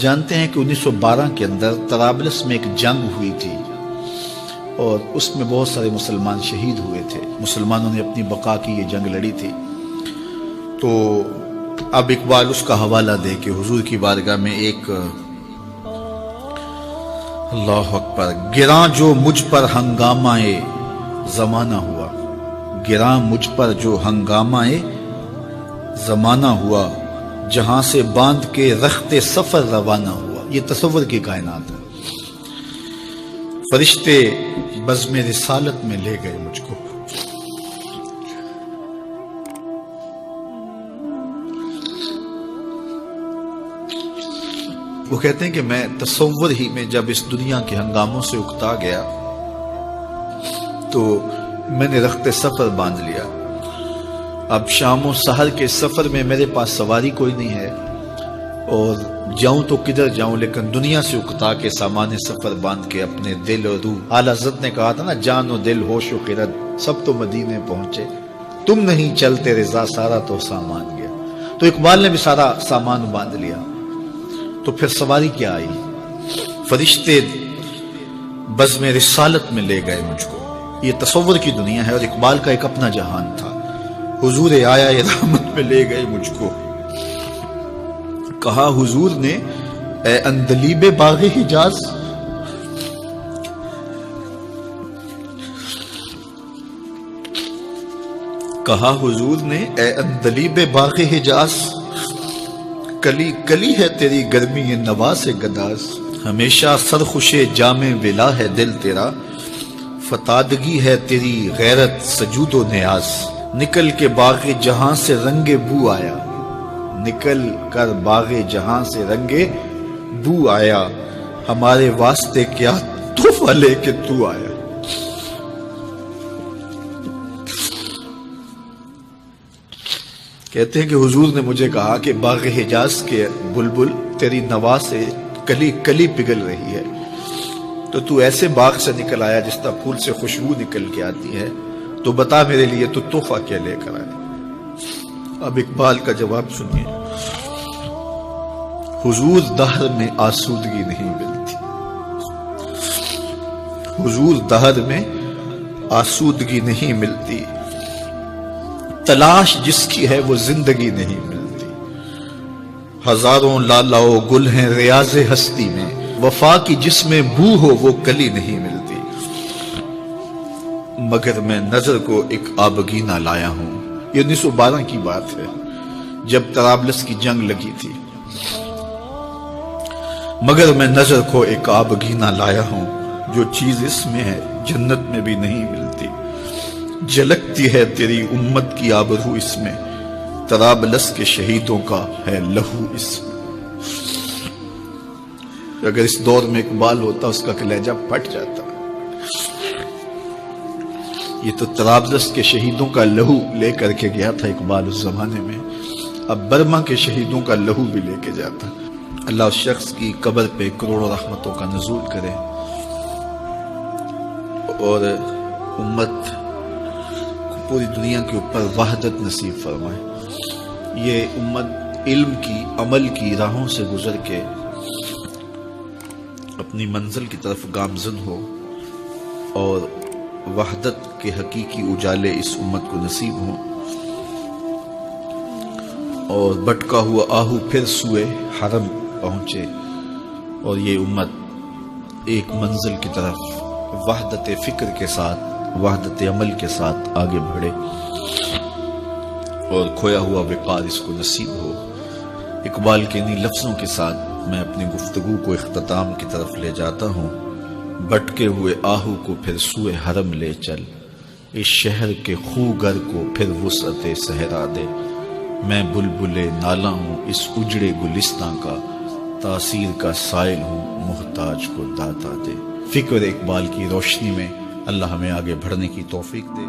جانتے ہیں کہ 1912 کے اندر طرابلس میں ایک جنگ ہوئی تھی اور اس میں بہت سارے مسلمان شہید ہوئے تھے. مسلمانوں نے اپنی بقا کی یہ جنگ لڑی تھی. تو اب اقبال اس کا حوالہ دے کہ حضور کی بارگاہ میں ایک اللہ اکبر گراں جو مجھ پر ہنگامہ زمانہ ہوا، گراں مجھ پر جو ہنگامہ زمانہ ہوا، جہاں سے باندھ کے رخت سفر روانہ ہوا. یہ تصور کی کائنات ہے. فرشتے بزم رسالت میں لے گئے مجھ کو. وہ کہتے ہیں کہ میں تصور ہی میں جب اس دنیا کے ہنگاموں سے اکتا گیا تو میں نے رخت سفر باندھ لیا. اب شام و سحر کے سفر میں میرے پاس سواری کوئی نہیں ہے اور جاؤں تو کدھر جاؤں، لیکن دنیا سے اکتا کے سامان سفر باندھ کے اپنے دل اور روح، اعلیٰ حضرت نے کہا تھا نا، جان و دل ہوش و خرد سب تو مدینے پہنچے، تم نہیں چلتے رضا سارا تو سامان گیا. تو اقبال نے بھی سارا سامان باندھ لیا. تو پھر سواری کیا آئی؟ فرشتے بزم رسالت میں لے گئے مجھ کو. یہ تصور کی دنیا ہے اور اقبال کا ایک اپنا جہان تھا. حضور آیا یہ رحمت میں لے گئے مجھ کو. کہا حضور نے اے اندلیب باغ حجاز، کہا حضور نے اے اندلیب باغ حجاز، کلی کلی ہے تیری گرمی نوا سے گداز، ہمیشہ سرخوش جام ولا ہے دل تیرا، فتادگی ہے تیری غیرت سجود و نیاز. نکل کے باغ جہاں سے رنگ بو آیا، نکل کر باغ جہاں سے رنگ بو آیا، ہمارے واسطے کیا تحفہ لے کے تو آیا. کہتے ہیں کہ حضور نے مجھے کہا کہ باغ حجاز کے بلبل تیری نوا سے کلی کلی پگھل رہی ہے، تو ایسے باغ سے نکل آیا جس طرح پھول سے خوشبو نکل کے آتی ہے، تو بتا میرے لیے تو تحفہ کیا لے کر آئے. اب اقبال کا جواب سنیے. حضور دہر میں آسودگی نہیں ملتی، حضور دہر میں آسودگی نہیں ملتی، تلاش جس کی ہے وہ زندگی نہیں ملتی. ہزاروں لالا و گل ہیں ریاض ہستی میں، وفا کی جس میں بو ہو وہ کلی نہیں ملتی. مگر میں نظر کو ایک آبگینہ لایا ہوں. یہ 1912 کی بات ہے جب طرابلس کی جنگ لگی تھی. مگر میں نظر کو ایک آبگینہ لایا ہوں، جو چیز اس میں ہے جنت میں بھی نہیں ملتی. جھلکتی ہے تیری امت کی آبرو اس میں، طرابلس کے شہیدوں کا ہے لہو اس میں. اگر اس دور میں اقبال ہوتا اس کا کلیجہ پھٹ جاتا. یہ تو طرابلس کے شہیدوں کا لہو لے کر کے گیا تھا اقبال اس زمانے میں، اب برما کے شہیدوں کا لہو بھی لے کے جاتا. اللہ اس شخص کی قبر پہ کروڑوں رحمتوں کا نزول کرے اور امت کو پوری دنیا کے اوپر وحدت نصیب فرمائے. یہ امت علم کی، عمل کی راہوں سے گزر کے اپنی منزل کی طرف گامزن ہو اور وحدت کے حقیقی اجالے اس امت کو نصیب ہوں، اور بٹکا ہوا آہو پھر سوئے حرم پہنچے اور یہ امت ایک منزل کی طرف وحدت فکر کے ساتھ، وحدت عمل کے ساتھ آگے بڑھے اور کھویا ہوا وقار اس کو نصیب ہو. اقبال کے انہی لفظوں کے ساتھ میں اپنی گفتگو کو اختتام کی طرف لے جاتا ہوں. بٹکے ہوئے آہو کو پھر سوئے حرم لے چل، اس شہر کے خوگر کو پھر وسعت صحرا دے. میں بلبل نالا ہوں اس اجڑے گلستان کا، تاثیر کا سائل ہوں محتاج کو داتا دے. فکر اقبال کی روشنی میں اللہ ہمیں آگے بڑھنے کی توفیق دے.